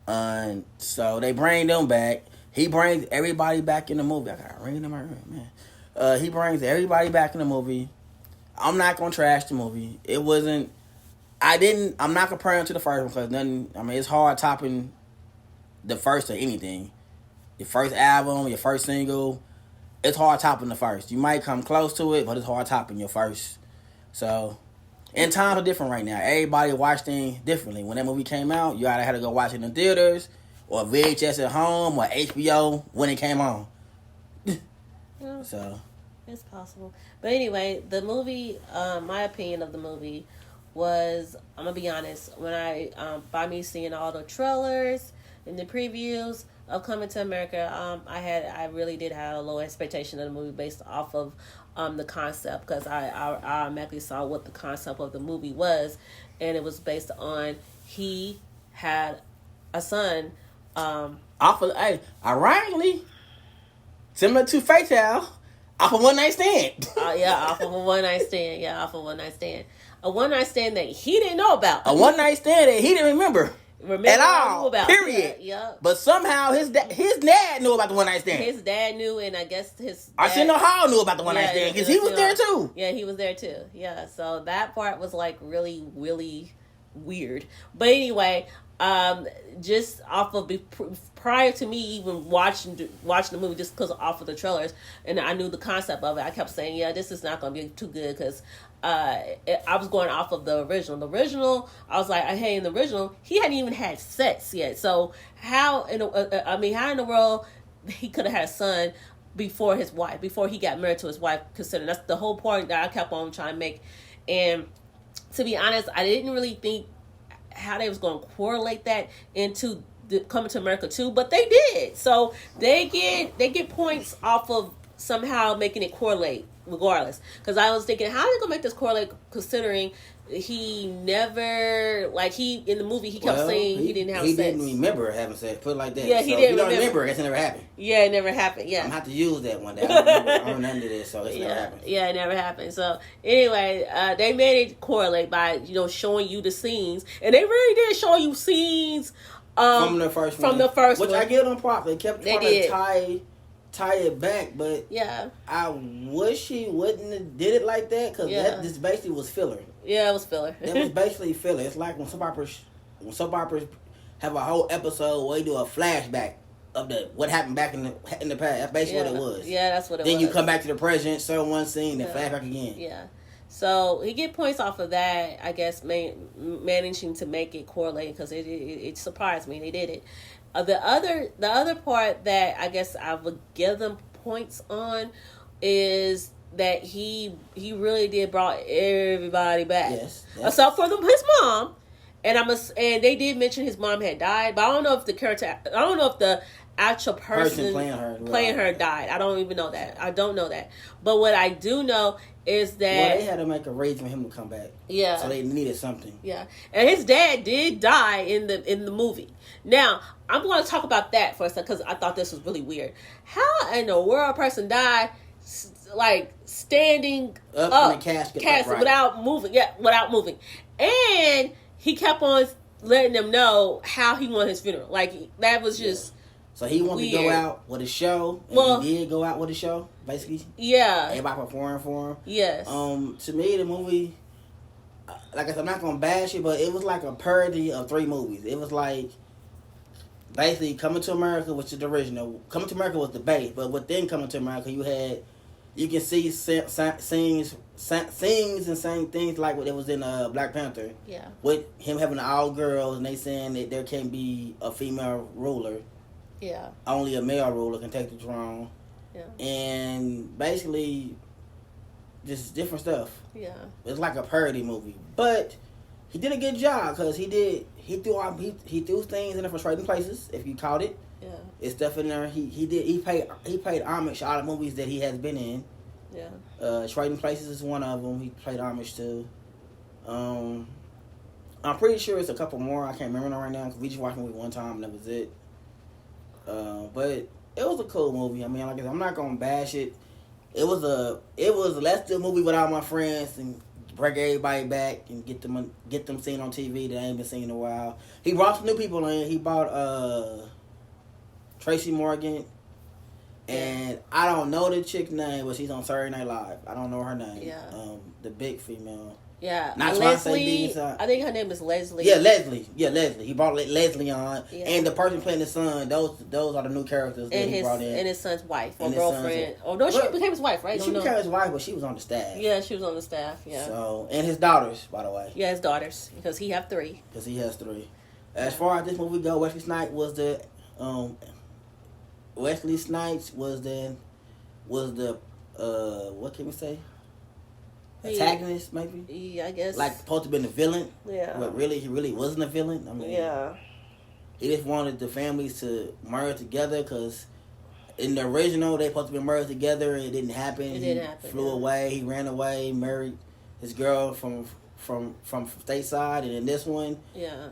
and so they bring them back. He brings everybody back in the movie. I got a ring in my room, man. He brings everybody back in the movie. I'm not gonna trash the movie. It wasn't. I'm not comparing to the first one because nothing. I mean, it's hard topping the first or anything. Your first album, your first single. It's hard topping the first. You might come close to it, but it's hard topping your first. So, and times are different right now. Everybody watch things differently. When that movie came out, you either had to go watch it in theaters or VHS at home or HBO when it came on. Yeah, so, it's possible. But anyway, the movie, my opinion of the movie was, I'm going to be honest, when by me seeing all the trailers and the previews of Coming to America, I really did have a low expectation of the movie based off of the concept because I automatically saw what the concept of the movie was, and it was based on he had a son. Ironically, similar to Fatale, off of One Night Stand. Off of a one night stand. Off of one night stand. A one night stand that he didn't know about. A one night stand that he didn't remember at all. About. Period. Yeah. But somehow his dad knew about the one night stand. His dad knew, and I guess his Arsenio Hall knew about the one night stand because he was there too. Yeah, he was there too. Yeah, so that part was like really, really weird. But anyway, just off of prior to me even watching the movie, just because off of the trailers, and I knew the concept of it, I kept saying, yeah, this is not going to be too good because I was going off of the original. The original, I was like, hey, in the original, he hadn't even had sex yet. So how in the world he could have had a son before he got married to his wife? Considering that's the whole point that I kept on trying to make. And to be honest, I didn't really think how they was going to correlate that into the Coming to America 2, but they did. So they get points off of somehow making it correlate regardless. Because I was thinking, how are they going to make this correlate considering he never, in the movie, he kept saying he didn't have sex. He didn't remember having sex, put it like that. Yeah, he didn't remember. It never happened. Yeah, it never happened, yeah. I'm going to have to use that one day. I don't remember this, so it's never happened. Yeah, it never happened. So, anyway, they made it correlate by, showing you the scenes. And they really did show you scenes from the first one. Which I give them props. They kept trying to tie it back, but I wish he wouldn't have did it like that because this basically was filler. Yeah, it was filler. It was basically filler. It's like when soap operas have a whole episode where they do a flashback of what happened back in the past. That's basically what it was. Yeah, that's what it was. Then you come back to the present, show one scene, then flashback again. Yeah. So he get points off of that, I guess, managing to make it correlate because it surprised me. They did it. The other part that I guess I would give them points on is that he really did brought everybody back. Yes. Except for his mom, and they did mention his mom had died, but I don't know if the actual person playing her died. I don't even know that. I don't know that. But what I do know is that... Well, they had to make a reason for him to come back. Yeah. So they needed something. Yeah. And his dad did die in the movie. Now, I'm going to talk about that for a second because I thought this was really weird. How in the world a person died, like, standing up in the casket without moving? Yeah, without moving. And he kept on letting them know how he wanted his funeral. Like, that was just... So he wanted to go out with a show, and he did go out with a show, basically. Yeah. Everybody performing for him. Yes. To me, the movie, like I said, I'm not going to bash it, but it was like a parody of 3 movies. It was like, basically, Coming to America, which is the original. Coming to America was the base, but within Coming to America, you can see scenes and saying things like what it was in Black Panther. Yeah. With him having all girls, and they saying that there can't be a female ruler. Yeah. Only a male ruler can take the throne. Yeah. And basically, just different stuff. Yeah. It's like a parody movie, but he did a good job because he threw things in the frustrating places. If you caught it, yeah, it's stuff in there. He paid homage to all the movies that he has been in. Yeah. Trading Places is one of them. He played homage to. I'm pretty sure it's a couple more. I can't remember them right now because we just watched the movie one time and that was it. But it was a cool movie. I mean, like I said, I'm not gonna bash it. It was let's do a movie with all my friends and bring everybody back and get them seen on TV that I ain't been seen in a while. He brought some new people in. He brought Tracy Morgan, and I don't know the chick's name, but she's on Saturday Night Live. I don't know her name. Yeah. The big female. Yeah. Not Leslie. I think her name is Leslie. Yeah, Leslie. He brought Leslie on, and the person playing his son. Those are the new characters that he brought in. And his son's wife or girlfriend. Oh no, she became his wife, right? She became his wife, but she was on the staff. Yeah, she was on the staff. Yeah. So, and his daughters, by the way. Yeah, his daughters, because he have 3. Because he has 3. As far as this movie go, Wesley Snipes was the what can we say? Antagonist, maybe? Yeah, I guess. Like, supposed to be the villain. Yeah. But really, he really wasn't a villain. I mean, yeah. He just wanted the families to merge together because in the original, they supposed to be merged together and it didn't happen. It didn't happen. Flew away. He ran away, married his girl from stateside. And in this one,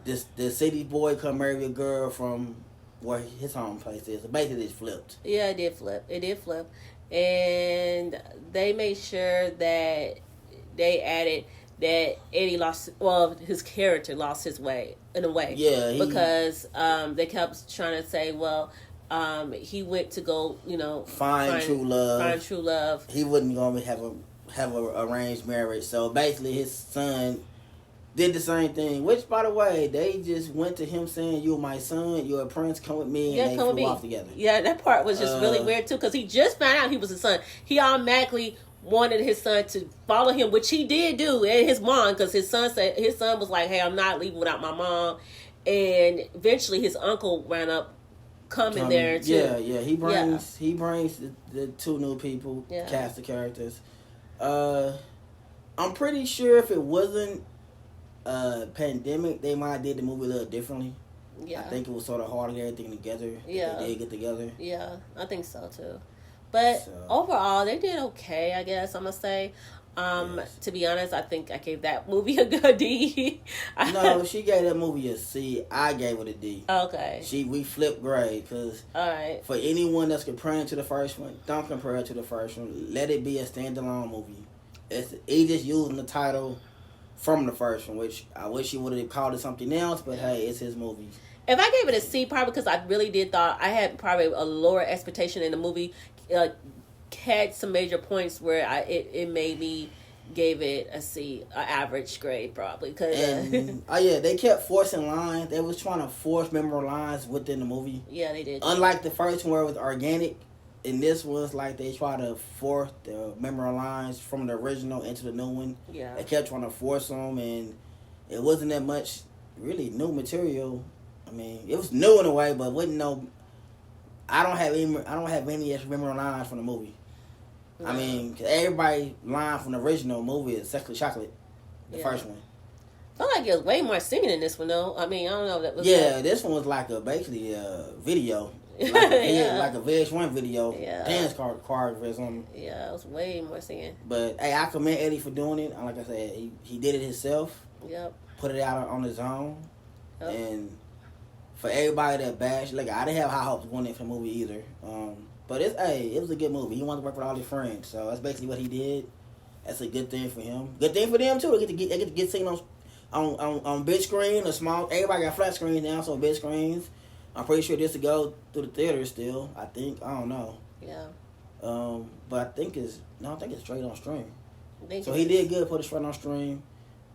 the city boy come marry a girl from where his home place is. So basically, it flipped. Yeah, it did flip. And they made sure that they added that Eddie his character lost his way, in a way. Yeah. Because they kept trying to say, he went to go, find true love. He wasn't going to have a arranged marriage. So basically, his son did the same thing. Which, by the way, they just went to him saying, "You're my son. You're a prince. Come with me." And they flew off together. Yeah, that part was just really weird too, because he just found out he was his son. He automatically wanted his son to follow him, which he did do, and his mom, because his son was like, "Hey, I'm not leaving without my mom." And eventually, his uncle wound up coming there too. Yeah. He brings the 2 new people, cast the characters. I'm pretty sure if it wasn't pandemic, they might have did the movie a little differently. Yeah. I think it was sort of hard to get everything together. Yeah. They did get together. Yeah, I think so too. But overall, they did okay, I guess I'm going to say. To be honest, I think I gave that movie a good D. No, she gave that movie a C. I gave it a D. Okay. We flipped grade because for anyone that's comparing to the first one, don't compare it to the first one. Let it be a standalone movie. He just using the title from the first one, which I wish he would have called it something else, but hey, it's his movie. If I gave it a C, probably because I really did thought I had probably a lower expectation in the movie. Had some major points where it made me gave it a C, an average grade probably. They kept forcing lines. They was trying to force memorable lines within the movie. Yeah, they did. Unlike the first one where it was organic, in this was like they try to force the memorable lines from the original into the new one. Yeah, they kept trying to force them, and it wasn't that much really new material. I mean, it was new in a way, but wasn't no. I don't have any extra memorable lines from the movie. I mean, everybody line from the original movie is Sexually Chocolate, the first one. I felt like it was way more singing in this one, though. I mean, I don't know if that was... Yeah, this one was like basically a video. like a VH1 video, Yeah. dance card or something. Yeah, it was way more singing. But hey, I commend Eddie for doing it. Like I said, he did it himself. Yep. Put it out on his own, Yep. and for everybody that bashed, like I didn't have high hopes going in for the movie either. But it was a good movie. He wanted to work with all his friends, so that's basically what he did. That's a good thing for him. Good thing for them too. They get to get seen on big screen or small. Everybody got flat screens now, so big screens. I'm pretty sure this will go through the theater still. I think I don't know. Yeah. But I think it's straight on stream. So he did good. Put it straight on stream.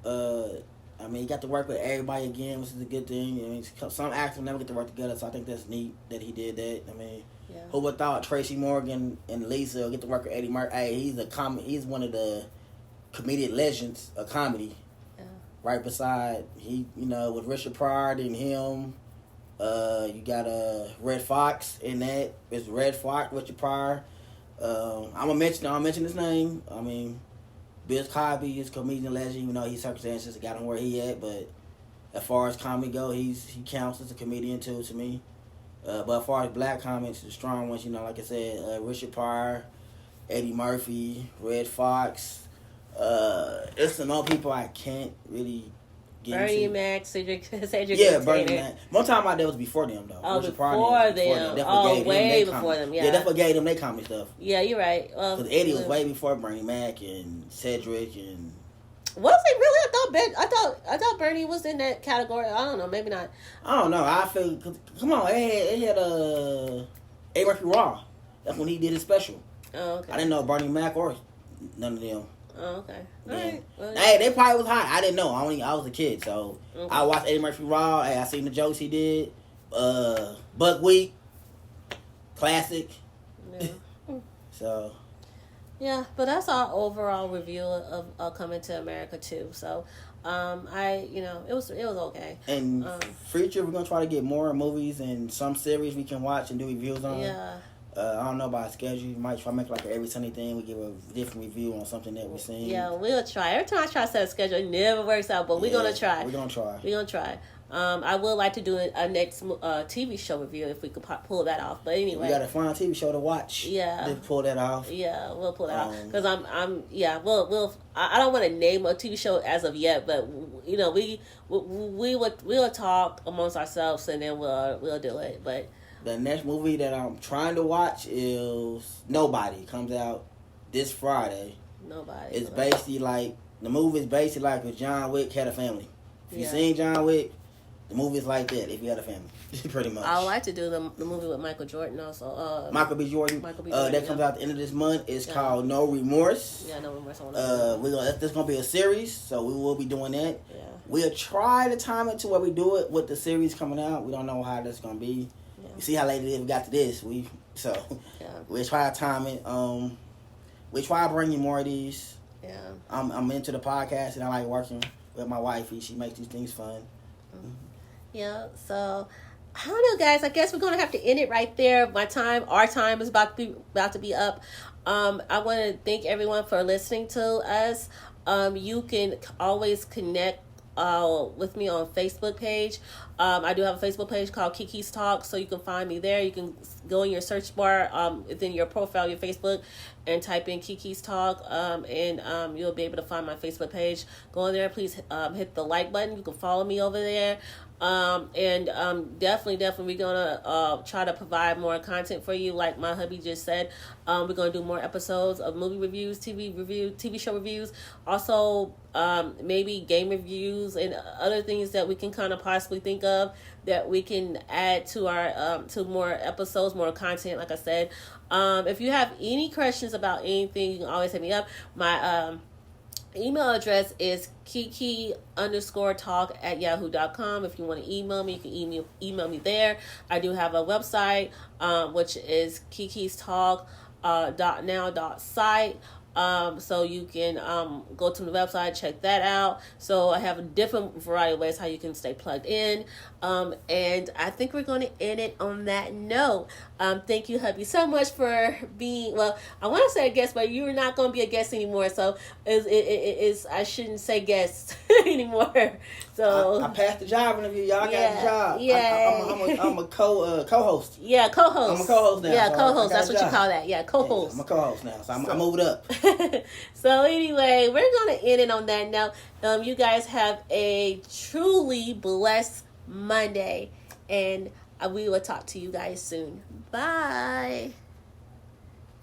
I mean, he got to work with everybody again, which is a good thing. I mean, some actors never get to work together, so I think that's neat that he did that. I mean, who would thought Tracy Morgan and Lisa will get to work with Eddie Murphy? Hey, he's one of the comedian legends of comedy. Yeah. Right beside with Richard Pryor and him. You got Red Fox in that. It's Red Fox, Richard Pryor. I'll mention his name. I mean, Bill Cosby is a comedian legend, even though he's circumstances got him where he at. But as far as comedy go, he counts as a comedian too to me. But as far as black comics, the strong ones, like I said, Richard Pryor, Eddie Murphy, Red Fox. It's some other people I can't really get Bernie into. Mac, Cedric. Yeah, Bernie Mac. One time I did was before them though. Oh, Richard before them. Way before them. Yeah, that's what gave them their comedy stuff. Yeah, you're right. Because Eddie was way before Bernie Mac and Cedric and. Was he really? I thought Bernie was in that category. I don't know. Maybe not. I don't know. I feel. Come on, it had A. Murphy Raw. That's when he did his special. Oh, okay. I didn't know Bernie Mac or none of them. Oh, okay. All right. Well, hey, they probably was hot. I didn't know. I was a kid, so okay. I watched Eddie Murphy Raw. Hey, I seen the jokes he did. Buckwheat, classic. Yeah. So. Yeah, but that's our overall review of Coming to America too. So, it was okay. And future, we're gonna try to get more movies and some series we can watch and do reviews on. Yeah. I don't know about schedule. We might try to make like an every Sunday thing. We give a different review on something that we've seen. Yeah, we'll try. Every time I try to set a schedule, it never works out. But we're gonna try. We're gonna try. I would like to do a next TV show review if we could pull that off. But anyway, we got to find a TV show to watch. Yeah, to pull that off. Yeah, we'll pull that off because we'll. I don't want to name a TV show as of yet, but we'll talk amongst ourselves and then we'll do it. But the next movie that I'm trying to watch is Nobody. Comes out this Friday. Nobody. It's basically like the movie is basically like if John Wick had a family. If you seen John Wick. The movie's like that if you had a family, pretty much. I would like to do the movie with Michael Jordan also. Michael B. Jordan. That comes out at the end of this month. It's called No Remorse. Yeah, No Remorse. That's gonna be a series, so we will be doing that. Yeah. We'll try to time it to where we do it with the series coming out. We don't know how that's gonna be. Yeah. You see how late it is we got to this. We'll try to time it. We try to bring you more of these. Yeah. I'm into the podcast and I like working with my wifey. She makes these things fun. Mm-hmm. Yeah, so I don't know, guys. I guess we're gonna have to end it right there. Our time is about to be up. I want to thank everyone for listening to us. You can always connect with me on Facebook page. I do have a Facebook page called Kiki's Talk, so you can find me there. You can go in your search bar within your profile, your Facebook, and type in Kiki's Talk, and you'll be able to find my Facebook page. Go in there, please hit the like button. You can follow me over there. Definitely we're gonna try to provide more content for you. Like my hubby just said, we're gonna do more episodes of movie reviews, TV show reviews, also maybe game reviews and other things that we can kind of possibly think of that we can add to our to more episodes, more content. Like I said, if you have any questions about anything, you can always hit me up. My email address is kiki_talk@yahoo.com. If you want to email me, you can email me there. I do have a website, which is kikistalk.now.site. So you can go to the website, check that out. So I have a different variety of ways how you can stay plugged in. And I think we're going to end it on that note. Thank you, hubby, so much for being, well, I want to say a guest, but you're not going to be a guest anymore. So I shouldn't say guest anymore. So I passed the job interview. Y'all got the job. Yeah. I'm a co-host. Yeah, co-host. I'm a co-host now. Yeah, so co-host. That's what you call that. Yeah, co-host. Yeah, I'm a co-host now, so I moved up. So anyway, we're going to end it on that note. You guys have a truly blessed Monday, and we will talk to you guys soon. Bye.